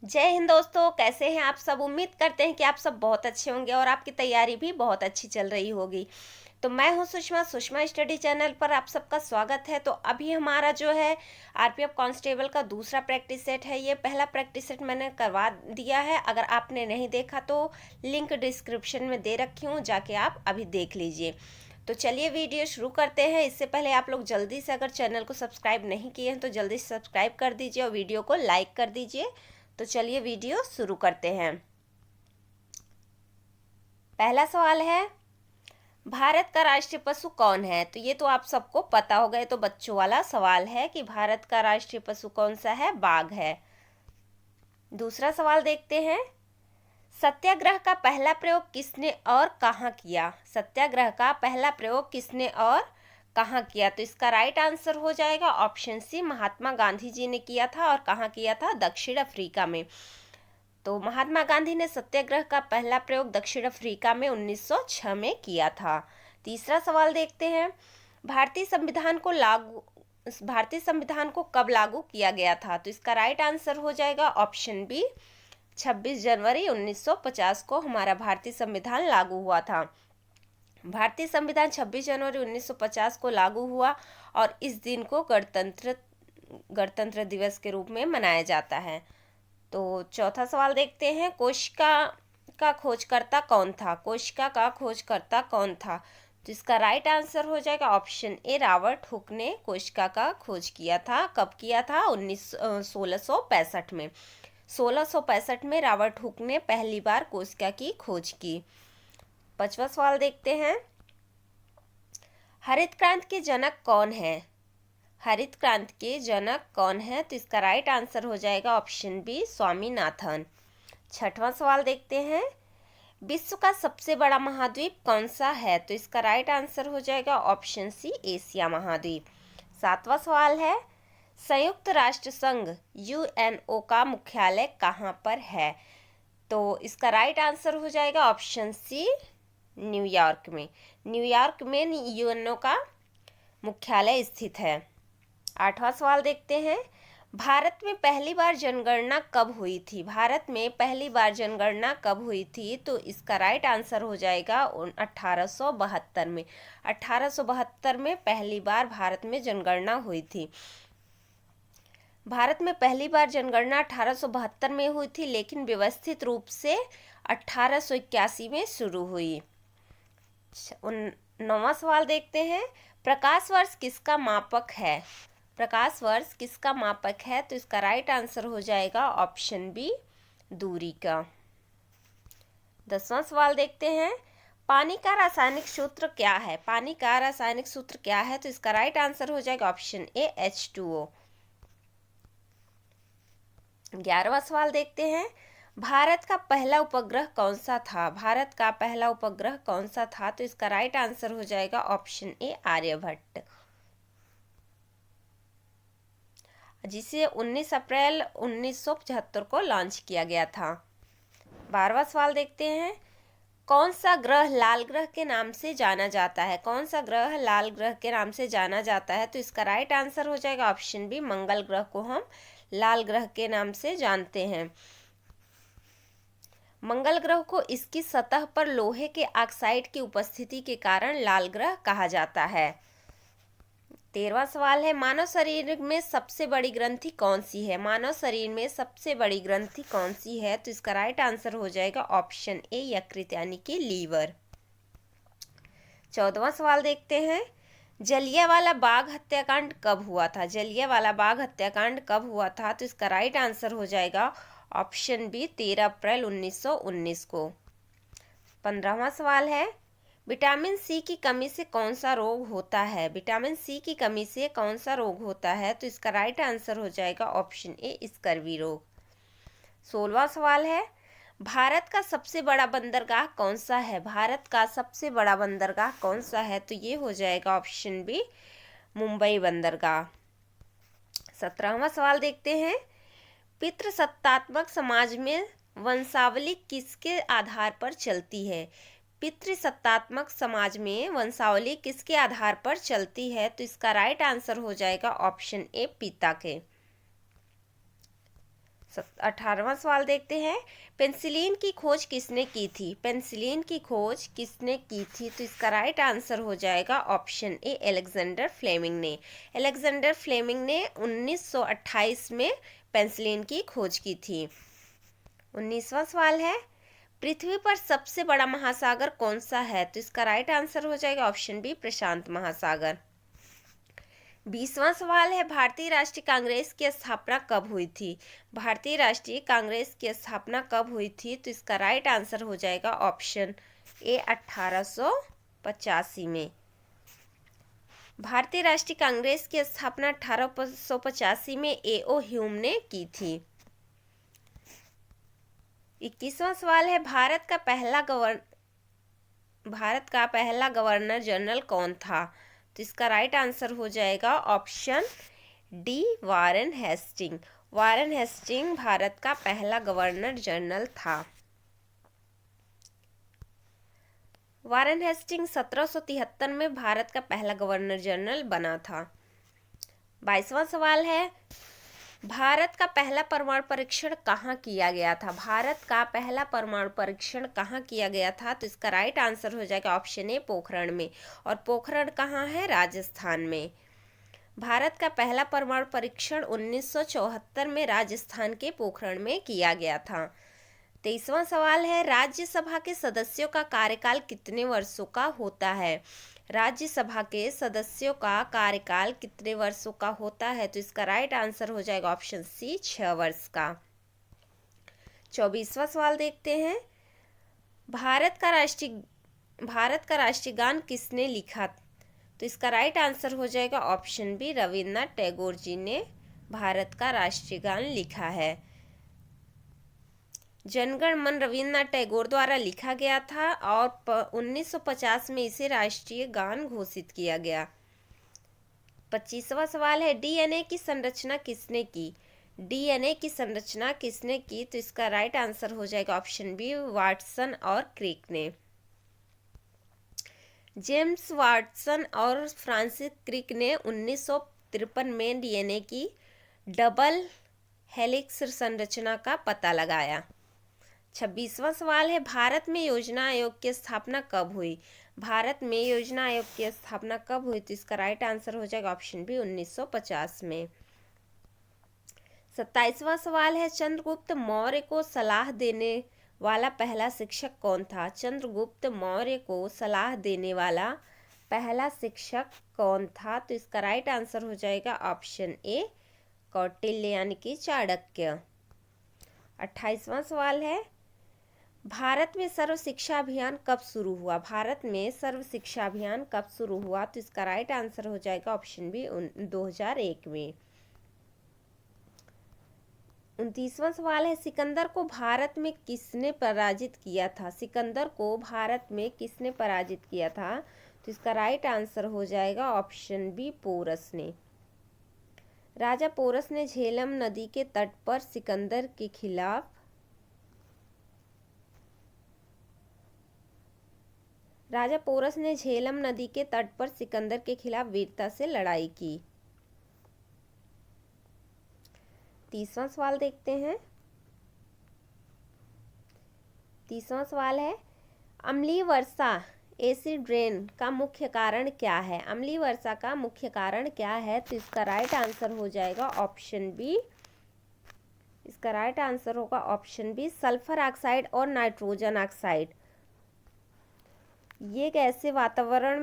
जय हिंद दोस्तों, कैसे हैं आप सब। उम्मीद करते हैं कि आप सब बहुत अच्छे होंगे और आपकी तैयारी भी बहुत अच्छी चल रही होगी। तो मैं हूं सुषमा स्टडी चैनल पर आप सबका स्वागत है। तो अभी हमारा जो है आरपीएफ कांस्टेबल का दूसरा प्रैक्टिस सेट है। ये पहला प्रैक्टिस सेट मैंने करवा दिया है। अगर आपने नहीं देखा तो लिंक डिस्क्रिप्शन में दे रखी हूँ, जाके आप अभी देख लीजिए। तो चलिए वीडियो शुरू करते हैं। इससे पहले आप लोग जल्दी से, अगर चैनल को सब्सक्राइब नहीं किए हैं तो जल्दी से सब्सक्राइब कर दीजिए और वीडियो को लाइक कर दीजिए। तो चलिए वीडियो शुरू करते हैं। पहला सवाल है, भारत का राष्ट्रीय पशु कौन है। तो ये तो आप सबको पता होगा, ये तो बच्चों वाला सवाल है कि भारत का राष्ट्रीय पशु कौन सा है, बाघ है। दूसरा सवाल देखते हैं, सत्याग्रह का पहला प्रयोग किसने और कहाँ किया। सत्याग्रह का पहला प्रयोग किसने और कहाँ किया। तो इसका राइट आंसर हो जाएगा ऑप्शन सी, महात्मा गांधी जी ने किया था। और कहाँ किया था, दक्षिण अफ्रीका में। तो महात्मा गांधी ने सत्याग्रह का पहला प्रयोग दक्षिण अफ्रीका में 1906 में किया था। तीसरा सवाल देखते हैं, भारतीय संविधान को कब लागू किया गया था। तो इसका राइट आंसर हो जाएगा ऑप्शन बी, 26 जनवरी 1950 को हमारा भारतीय संविधान लागू हुआ था। भारतीय संविधान 26 जनवरी 1950 को लागू हुआ और इस दिन को गणतंत्र दिवस के रूप में मनाया जाता है। तो चौथा सवाल देखते हैं, कोशिका का खोजकर्ता कौन था। कोशिका का खोजकर्ता कौन था। तो इसका राइट आंसर हो जाएगा ऑप्शन ए, रॉबर्ट हुक ने कोशिका का खोज किया था। कब किया था, 1665 में। 1665 में रॉबर्ट हुक ने पहली बार कोशिका की खोज की। पांचवा सवाल देखते हैं, हरित क्रांति के जनक कौन है। हरित क्रांति के जनक कौन है। तो इसका राइट आंसर हो जाएगा ऑप्शन बी, स्वामीनाथन। छठवां सवाल देखते हैं, विश्व का सबसे बड़ा महाद्वीप कौन सा है। तो इसका राइट आंसर हो जाएगा ऑप्शन सी, एशिया महाद्वीप। सातवां सवाल है, संयुक्त राष्ट्र संघ यूएनओ का मुख्यालय कहाँ पर है। तो इसका राइट आंसर हो जाएगा ऑप्शन सी, न्यूयॉर्क में। न्यूयॉर्क में यूएनओ का मुख्यालय स्थित है। आठवां सवाल देखते हैं, भारत में पहली बार जनगणना कब हुई थी। भारत में पहली बार जनगणना कब हुई थी। तो इसका राइट आंसर हो जाएगा 1872 में। 1872 में पहली बार भारत में जनगणना हुई थी। भारत में पहली बार जनगणना 1872 में हुई थी, लेकिन व्यवस्थित रूप से 1881 में शुरू हुई। 9वां सवाल देखते हैं, प्रकाश वर्ष किसका मापक है। प्रकाश वर्ष किसका मापक है। तो इसका राइट आंसर हो जाएगा ऑप्शन बी, दूरी का। 10वां सवाल देखते हैं, पानी का रासायनिक सूत्र क्या है। पानी का रासायनिक सूत्र क्या है। तो इसका राइट आंसर हो जाएगा ऑप्शन ए, H2O। 11वां सवाल देखते हैं, भारत का पहला उपग्रह कौन सा था। भारत का पहला उपग्रह कौन सा था। तो इसका राइट आंसर हो जाएगा ऑप्शन ए, आर्यभट्ट, जिसे 19 अप्रैल 1975 को लॉन्च किया गया था। 12वां सवाल देखते हैं, कौन सा ग्रह लाल ग्रह के नाम से जाना जाता है। कौन सा ग्रह लाल ग्रह के नाम से जाना जाता है। तो इसका राइट आंसर हो जाएगा ऑप्शन बी, मंगल ग्रह को हम लाल ग्रह के नाम से जानते हैं। मंगल ग्रह को इसकी सतह पर लोहे के ऑक्साइड की उपस्थिति के कारण लाल ग्रह कहा जाता है। 13वां सवाल है, मानव शरीर में सबसे बड़ी ग्रंथि कौन सी है। मानव शरीर में सबसे बड़ी ग्रंथि कौन सी है। तो इसका राइट आंसर हो जाएगा ऑप्शन ए, यकृत यानी कि लीवर। 14वां सवाल देखते हैं, जलियांवाला बाग हत्याकांड कब हुआ था। जलियांवाला बाग हत्याकांड कब हुआ था। तो इसका राइट आंसर हो जाएगा ऑप्शन बी, 13 अप्रैल 1919 को। 15वां सवाल है, विटामिन सी की कमी से कौन सा रोग होता है। विटामिन सी की कमी से कौन सा रोग होता है। तो इसका राइट आंसर हो जाएगा ऑप्शन ए, स्कर्वी रोग। 16वां सवाल है, भारत का सबसे बड़ा बंदरगाह कौन सा है। भारत का सबसे बड़ा बंदरगाह कौन सा है। तो ये हो जाएगा ऑप्शन बी, मुंबई बंदरगाह। 17वां सवाल देखते हैं, पितृसत्तात्मक समाज में वंशावली किसके आधार पर चलती है। पितृसत्तात्मक समाज में वंशावली किसके आधार पर चलती है। तो इसका राइट आंसर हो जाएगा ऑप्शन ए, पिता के। 18वां सवाल देखते हैं, पेनिसिलिन की खोज किसने की थी? पेनिसिलिन की खोज किसने की थी? तो इसका राइट आंसर हो जाएगा ऑप्शन ए, अलेक्जेंडर फ्लेमिंग ने। अलेक्जेंडर फ्लेमिंग ने 1928 में पेनिसिलिन की खोज की थी। 19वां सवाल है, पृथ्वी पर सबसे बड़ा महासागर कौन सा है? तो इसका राइट आंसर हो जाएगा ऑप्शन बी, प्रशांत महासागर। 20वां सवाल है, भारतीय राष्ट्रीय कांग्रेस की स्थापना कब हुई थी? भारतीय राष्ट्रीय कांग्रेस की स्थापना कब हुई थी? तो इसका राइट आंसर हो जाएगा ऑप्शन ए, 1885 में। भारतीय राष्ट्रीय कांग्रेस की स्थापना 1885 में ए.ओ. ह्यूम ने की थी। 21वां सवाल है, भारत का पहला गवर्नर जनरल कौन था? तो इसका राइट आंसर हो जाएगा option D, Warren Hasting. Warren Hasting Bharat का पहला गवर्नर जनरल था। वारेन हेस्टिंग 1773 में भारत का पहला गवर्नर जनरल बना था। 22वां सवाल है, भारत का पहला परमाणु परीक्षण कहाँ किया गया था? भारत का पहला परमाणु परीक्षण कहाँ किया गया था? तो इसका राइट आंसर हो जाएगा ऑप्शन ए, पोखरण में। और पोखरण कहाँ है? राजस्थान में। भारत का पहला परमाणु परीक्षण 1974 में राजस्थान के पोखरण में किया गया था। 23वां सवाल है, राज्यसभा के सदस्यों का कार्यकाल कितने वर्षों का होता है? राज्यसभा के सदस्यों का कार्यकाल कितने वर्षों का होता है? तो इसका राइट आंसर हो जाएगा ऑप्शन सी, 6 वर्ष का। 24वां सवाल देखते हैं, भारत का राष्ट्रीय गान किसने लिखा? तो इसका राइट आंसर हो जाएगा ऑप्शन बी, रविन्द्रनाथ टैगोर जी ने भारत का राष्ट्रीय गान लिखा है। जनगण मन रविन्द्रनाथ टैगोर द्वारा लिखा गया था और 1950 में इसे राष्ट्रीय गान घोषित किया गया। 25वां सवाल है, डीएनए की संरचना किसने की? डीएनए की संरचना किसने की? तो इसका राइट आंसर हो जाएगा ऑप्शन बी, वाटसन और क्रिक ने। जेम्स वाटसन और फ्रांसिस क्रिक ने 1953 में डीएनए की डबल हेलिक्स संरचना का पता लगाया। 26वां सवाल है, भारत में योजना आयोग की स्थापना कब हुई? भारत में योजना आयोग की स्थापना कब हुई? तो इसका राइट आंसर हो जाएगा ऑप्शन बी, 1950 में। 27वां सवाल है, चंद्रगुप्त मौर्य को सलाह देने वाला पहला शिक्षक कौन था? चंद्रगुप्त मौर्य को सलाह देने वाला पहला शिक्षक कौन था? तो इसका राइट आंसर हो जाएगा ऑप्शन ए, कौटिल्य यानी कि चाणक्य। 28वां सवाल है, भारत में सर्व शिक्षा अभियान कब शुरू हुआ? भारत में सर्व शिक्षा अभियान कब शुरू हुआ? तो इसका राइट आंसर हो जाएगा ऑप्शन बी, 2001 में। 29वां सवाल है, सिकंदर को भारत में किसने पराजित किया था? सिकंदर को भारत में किसने पराजित किया था? तो इसका राइट आंसर हो जाएगा ऑप्शन बी, पोरस ने। राजा पोरस ने झेलम नदी के तट पर सिकंदर के खिलाफ वीरता से लड़ाई की। 30वां सवाल देखते हैं। 30वां सवाल है, अम्लीय वर्षा एसिड रेन का मुख्य कारण क्या है? अम्लीय वर्षा का मुख्य कारण क्या है? तो इसका राइट आंसर हो जाएगा ऑप्शन बी, इसका राइट आंसर होगा ऑप्शन बी, सल्फर ऑक्साइड और नाइट्रोजन ऑक्साइड। ये गैसें वातावरण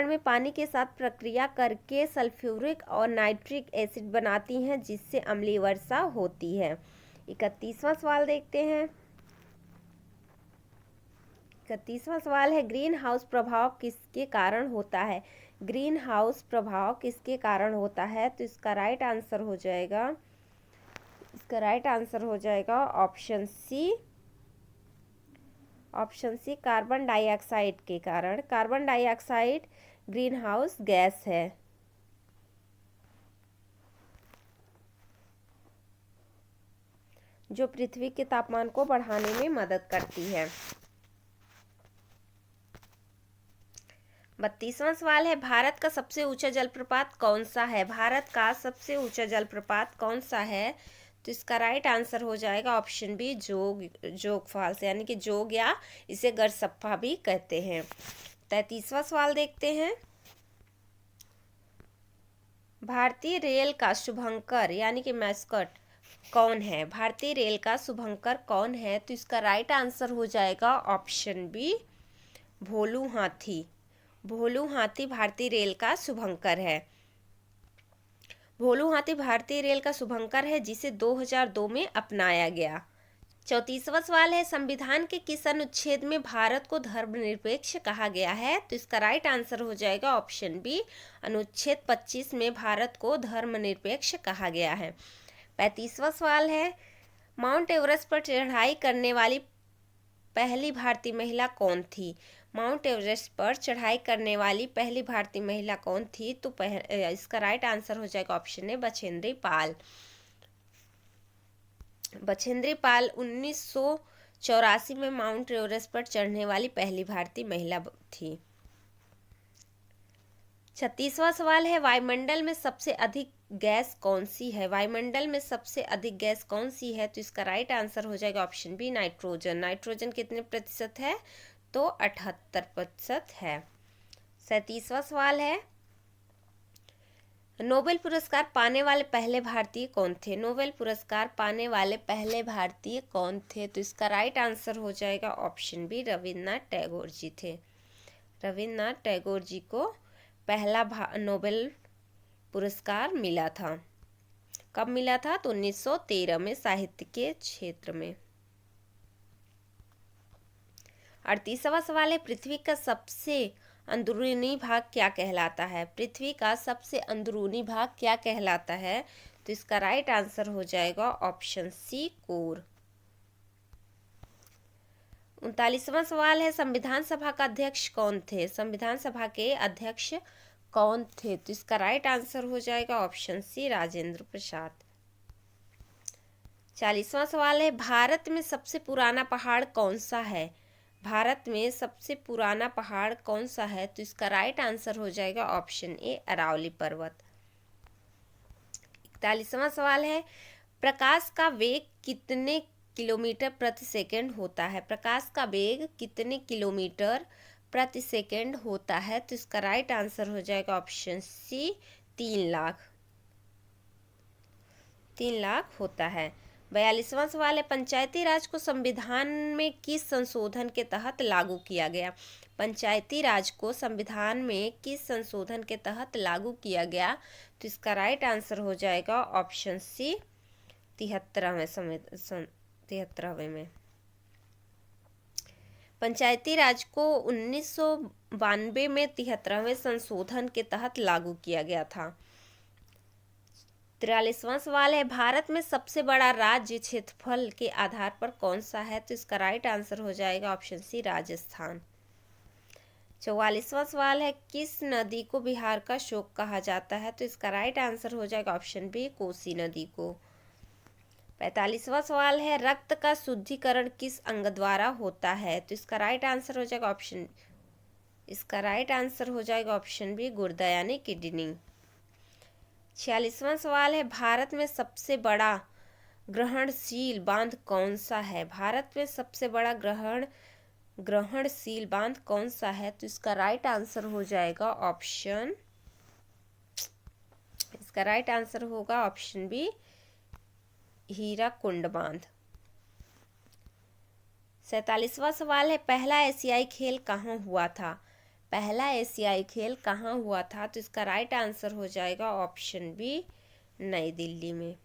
में पानी के साथ प्रक्रिया करके सल्फ्यूरिक और नाइट्रिक एसिड बनाती हैं, जिससे अम्लीय वर्षा होती है। 31वां सवाल देखते हैं। 31वां सवाल है, ग्रीन हाउस प्रभाव किसके कारण होता है? ग्रीन हाउस प्रभाव किसके कारण होता है? तो इसका राइट आंसर हो जाएगा ऑप्शन सी, कार्बन डाइऑक्साइड के कारण। Carbon dioxide green house gas है। जो पृथ्वी के तापमान को बढ़ाने में मदद करती है। 32वां सवाल है, भारत का सबसे ऊंचा जलप्रपात कौन सा है? भारत का सबसे ऊंचा जलप्रपात कौन सा है? तो इसका राइट आंसर हो जाएगा ऑप्शन बी, जोग फॉल्स, यानी कि जोग, या इसे गरसप्पा भी कहते हैं। 33वां सवाल देखते हैं, भारतीय रेल का शुभंकर यानी कि मैस्कट कौन है? भारतीय रेल का शुभंकर कौन है? तो इसका राइट आंसर हो जाएगा ऑप्शन बी, भोलू हाथी। भोलू हाथी भारतीय रेल का शुभंकर है। भोलू हाथी भारतीय रेल का शुभंकर है, जिसे 2002 में अपनाया गया। 34वां सवाल है, संविधान के किस अनुच्छेद में भारत को धर्मनिरपेक्ष कहा गया है? तो इसका राइट आंसर हो जाएगा ऑप्शन बी, अनुच्छेद 25 में भारत को धर्मनिरपेक्ष कहा गया है। 35वां सवाल है, माउंट एवरेस्ट पर चढ़ाई करने वाली पहली भारतीय महिला कौन थी? माउंट एवरेस्ट पर चढ़ाई करने वाली पहली भारतीय महिला कौन थी? तो इसका राइट आंसर हो जाएगा ऑप्शन ए, बछेंद्री पाल। बछेंद्री पाल 1984 में माउंट एवरेस्ट पर चढ़ने वाली पहली भारतीय महिला थी। 36वां सवाल है, वायुमंडल में सबसे अधिक गैस कौन सी है? वायुमंडल में सबसे अधिक गैस कौन सी है? तो इसका राइट आंसर हो जाएगा ऑप्शन बी, नाइट्रोजन। नाइट्रोजन कितने प्रतिशत है? तो 78% है। 37वां सवाल है, नोबेल पुरस्कार पाने वाले पहले भारतीय कौन थे? नोबेल पुरस्कार पाने वाले पहले भारतीय कौन थे? तो इसका राइट आंसर हो जाएगा ऑप्शन बी, रविन्द्रनाथ टैगोर जी थे। रविन्द्रनाथ टैगोर जी को पहला नोबेल पुरस्कार मिला था। कब मिला था? तो 1913 में, साहित्य के क्षेत्र में। 38वां सवाल है, पृथ्वी का सबसे अंदरूनी भाग क्या कहलाता है? पृथ्वी का सबसे अंदरूनी भाग क्या कहलाता है? तो इसका राइट आंसर हो जाएगा ऑप्शन सी, कोर। 39वां सवाल है, संविधान सभा का अध्यक्ष कौन थे? संविधान सभा के अध्यक्ष कौन थे? तो इसका राइट आंसर हो जाएगा ऑप्शन सी, राजेंद्र प्रसाद। 40वां सवाल है, भारत में सबसे पुराना पहाड़ कौन सा है? भारत में सबसे पुराना पहाड़ कौन सा है? तो इसका राइट आंसर हो जाएगा ऑप्शन ए, अरावली पर्वत। 41वां सवाल है, प्रकाश का वेग कितने किलोमीटर प्रति सेकंड होता है? प्रकाश का वेग कितने किलोमीटर प्रति सेकंड होता है? तो इसका राइट आंसर हो जाएगा ऑप्शन सी, 3 लाख। 3 लाख होता है। 42वां सवाल है, पंचायती राज को संविधान में किस संशोधन के तहत लागू किया गया? पंचायती राज को संविधान में किस संशोधन के तहत लागू किया गया? तो इसका राइट आंसर हो जाएगा ऑप्शन सी, 73वें में। पंचायती राज को 1992 में 73वें संशोधन के तहत लागू किया गया था। 43वां सवाल है, भारत में सबसे बड़ा राज्य क्षेत्रफल के आधार पर कौन सा है? तो इसका राइट आंसर हो जाएगा ऑप्शन सी, राजस्थान। 44वां सवाल है, किस नदी को बिहार का शोक कहा जाता है? तो इसका राइट आंसर हो जाएगा ऑप्शन बी, कोसी नदी को। 45वां सवाल है, रक्त का शुद्धिकरण किस अंग द्वारा होता है? तो इसका राइट आंसर हो जाएगा ऑप्शन बी, गुर्दा यानी किडनी। 46वां सवाल है, भारत में सबसे बड़ा ग्रहणशील बांध कौन सा है? भारत में सबसे बड़ा ग्रहणशील बांध कौन सा है? तो इसका राइट आंसर होगा ऑप्शन बी, हीराकुंड बांध। 47वां सवाल है, पहला एशियाई खेल कहाँ हुआ था? पहला एशियाई खेल कहाँ हुआ था? तो इसका राइट आंसर हो जाएगा ऑप्शन बी, नई दिल्ली में।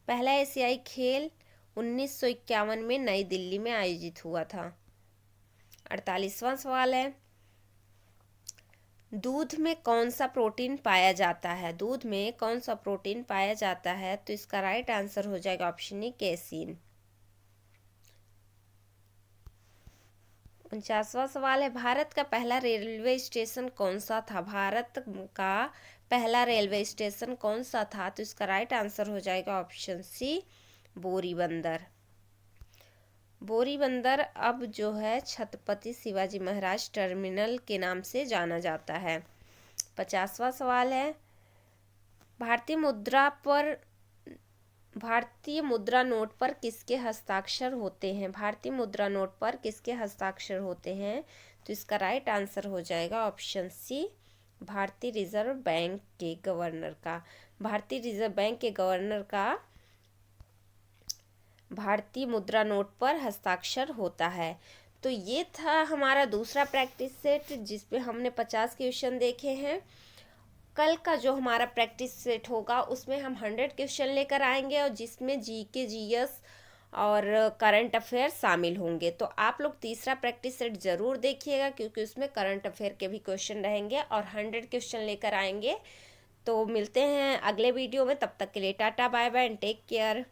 पहला एशियाई खेल 1951 में नई दिल्ली में आयोजित हुआ था। 48वां सवाल है, दूध में कौन सा प्रोटीन पाया जाता है? दूध में कौन सा प्रोटीन पाया जाता है? तो इसका राइट आंसर हो जाएगा ऑप्शन ए, कैसीन। 49वां सवाल है, भारत का पहला रेलवे स्टेशन कौन सा था? भारत का पहला रेलवे स्टेशन कौन सा था? तो इसका राइट आंसर हो जाएगा ऑप्शन सी, बोरीबंदर। बोरीबंदर अब जो है छत्रपति शिवाजी महाराज टर्मिनल के नाम से जाना जाता है। 50वां सवाल है, भारतीय मुद्रा नोट पर किसके हस्ताक्षर होते हैं? भारतीय मुद्रा नोट पर किसके हस्ताक्षर होते हैं? तो इसका राइट आंसर हो जाएगा ऑप्शन सी, भारतीय रिजर्व बैंक के गवर्नर का। भारतीय रिजर्व बैंक के गवर्नर का भारतीय मुद्रा नोट पर हस्ताक्षर होता है। तो ये था हमारा दूसरा प्रैक्टिस सेट जिसपे हमने 50 क्वेश्चन देखे हैं। कल का जो हमारा प्रैक्टिस सेट होगा उसमें हम 100 क्वेश्चन लेकर आएंगे और जिसमें जीके, जीएस और करंट अफेयर शामिल होंगे। तो आप लोग तीसरा प्रैक्टिस सेट ज़रूर देखिएगा क्योंकि उसमें करंट अफेयर के भी क्वेश्चन रहेंगे और 100 क्वेश्चन लेकर आएंगे। तो मिलते हैं अगले वीडियो में, तब तक के लिए टाटा bye bye and take care.